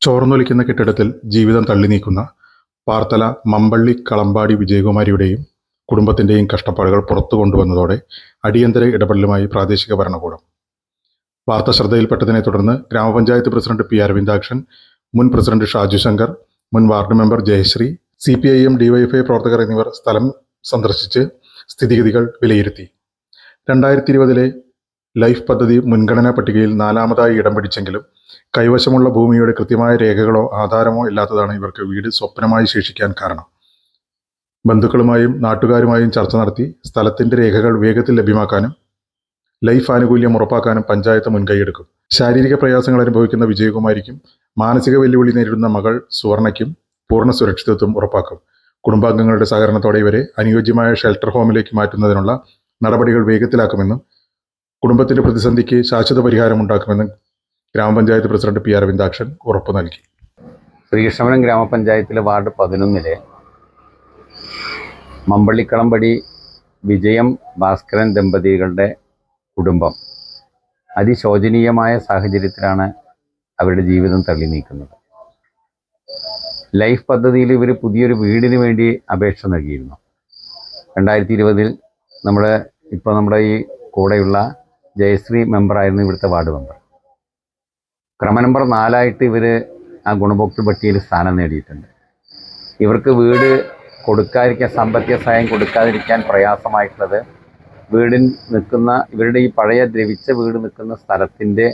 ചോർന്നൊലിക്കുന്ന കെട്ടിടത്തിൽ ജീവിതം തള്ളി നീക്കുന്ന പാർത്തല മമ്പള്ളി കളമ്പാടി വിജയകുമാരിയുടെയും കുടുംബത്തിൻ്റെയും കഷ്ടപ്പാടുകൾ പുറത്തു കൊണ്ടുവന്നതോടെ അടിയന്തര ഇടപെടലുമായി പ്രാദേശിക ഭരണകൂടം. വാർത്ത ശ്രദ്ധയിൽപ്പെട്ടതിനെ തുടർന്ന് ഗ്രാമപഞ്ചായത്ത് പ്രസിഡന്റ് പി അരവിന്ദാക്ഷൻ, മുൻ പ്രസിഡന്റ് ഷാജു ശങ്കർ, മുൻ ward member Jayashree, CPIM DYFI പ്രവർത്തകർ എന്നിവർ സ്ഥലം സന്ദർശിച്ച് സ്ഥിതിഗതികൾ വിലയിരുത്തി. 2020 ലൈഫ് പദ്ധതി മുൻഗണനാ പട്ടികയിൽ 4ാമതായി ഇടം പിടിച്ചെങ്കിലും കൈവശമുള്ള ഭൂമിയുടെ കൃത്യമായ രേഖകളോ ആധാരമോ ഇല്ലാത്തതാണ് ഇവർക്ക് വീട് സ്വപ്നമായി ശേഷിക്കാൻ കാരണം. ബന്ധുക്കളുമായും നാട്ടുകാരുമായും ചർച്ച നടത്തി സ്ഥലത്തിന്റെ രേഖകൾ വേഗത്തിൽ ലഭ്യമാക്കാനും ലൈഫ് ആനുകൂല്യം ഉറപ്പാക്കാനും പഞ്ചായത്ത് മുൻകൈയെടുക്കും. ശാരീരിക പ്രയാസങ്ങൾ അനുഭവിക്കുന്ന വിജയകുമാരിക്കും മാനസിക വെല്ലുവിളി നേരിടുന്ന മകൾ സുവർണയ്ക്കും പൂർണ്ണ സുരക്ഷിതത്വം ഉറപ്പാക്കും. കുടുംബാംഗങ്ങളുടെ സഹകരണത്തോടെ ഇവരെ അനുയോജ്യമായ ഷെൽട്ടർ ഹോമിലേക്ക് മാറ്റുന്നതിനുള്ള നടപടികൾ വേഗത്തിലാക്കുമെന്നും കുടുംബത്തിന്റെ പ്രതിസന്ധിക്ക് ശാശ്വത പരിഹാരമുണ്ടാക്കുമെന്നും ഗ്രാമപഞ്ചായത്ത് പ്രസിഡന്റ് പി അരവിന്ദാക്ഷൻ ഉറപ്പു നൽകി. ശ്രീകൃഷ്ണപുരം ഗ്രാമപഞ്ചായത്തിലെ വാർഡ് 11 മമ്പള്ളിക്കളമ്പടി വിജയം ഭാസ്കരൻ ദമ്പതികളുടെ കുടുംബം അതിശോചനീയമായ സാഹചര്യത്തിലാണ് അവരുടെ ജീവിതം തള്ളി നീക്കുന്നത്. ലൈഫ് പദ്ധതിയിൽ ഇവർ പുതിയൊരു വീടിന് വേണ്ടി അപേക്ഷ നൽകിയിരുന്നു. 2020 നമ്മുടെ ഈ കൂടെയുള്ള ജയശ്രീ മെമ്പറായിരുന്നു ഇവിടുത്തെ വാർഡ് മെമ്പർ. ക്രമനമ്പർ 4 ഇവർ ആ ഗുണഭോക്തൃ പട്ടികയിൽ സ്ഥാനം നേടിയിട്ടുണ്ട്. ഇവർക്ക് വീട് കൊടുക്കാതിരിക്കാൻ, സാമ്പത്തിക സഹായം കൊടുക്കാതിരിക്കാൻ പ്രയാസമായിട്ടുള്ളത് ഇവരുടെ ഈ പഴയ ദ്രവിച്ച വീട് നിൽക്കുന്ന സ്ഥലത്തിൻ്റെ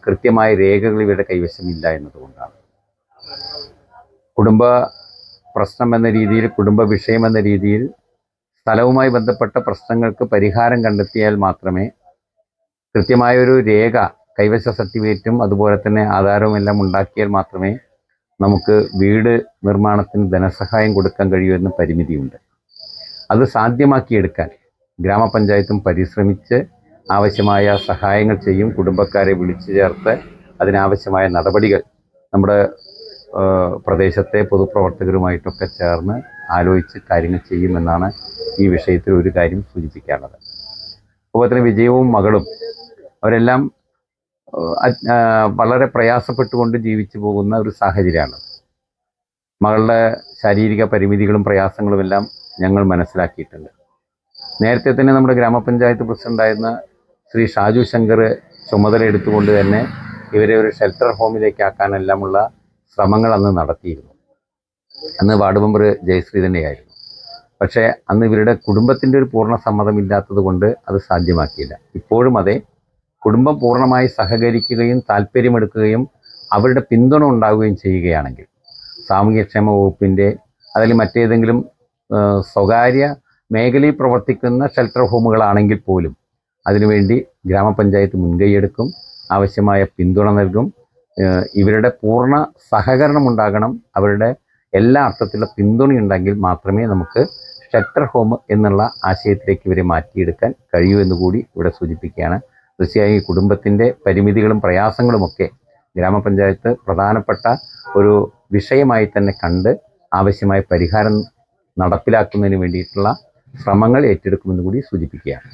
കൃത്യമായ രേഖകൾ ഇവരുടെ കൈവശമില്ല എന്നതുകൊണ്ടാണ്. കുടുംബ പ്രശ്നം എന്ന രീതിയിൽ, കുടുംബ വിഷയം എന്ന രീതിയിൽ സ്ഥലവുമായി ബന്ധപ്പെട്ട പ്രശ്നങ്ങൾക്ക് പരിഹാരം കണ്ടെത്തിയാൽ മാത്രമേ, കൃത്യമായൊരു രേഖ, കൈവശ സർട്ടിഫിക്കറ്റും അതുപോലെ തന്നെ ആധാരവും എല്ലാം ഉണ്ടാക്കിയാൽ മാത്രമേ നമുക്ക് വീട് നിർമ്മാണത്തിന് ധനസഹായം കൊടുക്കാൻ കഴിയൂ എന്ന പരിമിതിയുണ്ട്. അത് സാധ്യമാക്കിയെടുക്കാൻ ഗ്രാമപഞ്ചായത്തും പരിശ്രമിച്ച് ആവശ്യമായ സഹായങ്ങൾ ചെയ്യും. കുടുംബക്കാരെ വിളിച്ചു ചേർത്ത് അതിനാവശ്യമായ നടപടികൾ നമ്മുടെ പ്രദേശത്തെ പൊതുപ്രവർത്തകരുമായിട്ടൊക്കെ ചേർന്ന് ആലോചിച്ച് കാര്യങ്ങൾ ചെയ്യുമെന്നാണ് ഈ വിഷയത്തിൽ ഒരു കാര്യം സൂചിപ്പിക്കാനുള്ളത്. അതുപോലെ തന്നെ വിജയവും മകളും അവരെല്ലാം വളരെ പ്രയാസപ്പെട്ടുകൊണ്ട് ജീവിച്ചു പോകുന്ന ഒരു സാഹചര്യമാണ്. മകളുടെ ശാരീരിക പരിമിതികളും പ്രയാസങ്ങളും എല്ലാം ഞങ്ങൾ മനസ്സിലാക്കിയിട്ടുണ്ട്. നേരത്തെ തന്നെ നമ്മുടെ ഗ്രാമപഞ്ചായത്ത് പ്രസിഡൻ്റായിരുന്ന ശ്രീ ഷാജു ശങ്കർ ചുമതല എടുത്തുകൊണ്ട് തന്നെ ഇവരെ ഒരു ഷെൽട്ടർ ഹോമിലേക്ക് ആക്കാനെല്ലാമുള്ള ശ്രമങ്ങൾ അന്ന് നടത്തിയിരുന്നു. അന്ന് വാർഡ് മെമ്പർ ജയശ്രീ തന്നെയായിരുന്നു. പക്ഷേ അന്ന് ഇവരുടെ കുടുംബത്തിൻ്റെ ഒരു പൂർണ്ണ സമ്മതമില്ലാത്തത് കൊണ്ട് അത് സാധ്യമാക്കിയില്ല. ഇപ്പോഴും അതെ, കുടുംബം പൂർണ്ണമായി സഹകരിക്കുകയും താല്പര്യമെടുക്കുകയും അവരുടെ പിന്തുണ ഉണ്ടാവുകയും ചെയ്യുകയാണെങ്കിൽ സാമൂഹ്യക്ഷേമ വകുപ്പിൻ്റെ അതിൽ മറ്റേതെങ്കിലും സ്വകാര്യ മേഖലയിൽ പ്രവർത്തിക്കുന്ന ഷെൽട്ടർ ഹോമുകളാണെങ്കിൽ പോലും അതിനുവേണ്ടി ഗ്രാമപഞ്ചായത്ത് മുൻകൈയെടുക്കും, ആവശ്യമായ പിന്തുണ നൽകും. ഇവരുടെ പൂർണ്ണ സഹകരണം ഉണ്ടാകണം. അവരുടെ എല്ലാ അർത്ഥത്തിലുള്ള പിന്തുണയുണ്ടെങ്കിൽ മാത്രമേ നമുക്ക് ഷെൽട്ടർ ഹോം എന്നുള്ള ആശയത്തിലേക്ക് ഇവരെ മാറ്റിയെടുക്കാൻ കഴിയൂ എന്നുകൂടി ഇവിടെ സൂചിപ്പിക്കുകയാണ്. തീർച്ചയായും ഈ കുടുംബത്തിൻ്റെ പരിമിതികളും പ്രയാസങ്ങളുമൊക്കെ ഗ്രാമപഞ്ചായത്ത് പ്രധാനപ്പെട്ട ഒരു വിഷയമായി തന്നെ കണ്ട് ആവശ്യമായ പരിഹാരം നടപ്പിലാക്കുന്നതിന് വേണ്ടിയിട്ടുള്ള ശ്രമങ്ങൾ ഏറ്റെടുക്കുമെന്ന് കൂടി സൂചിപ്പിക്കുകയാണ്.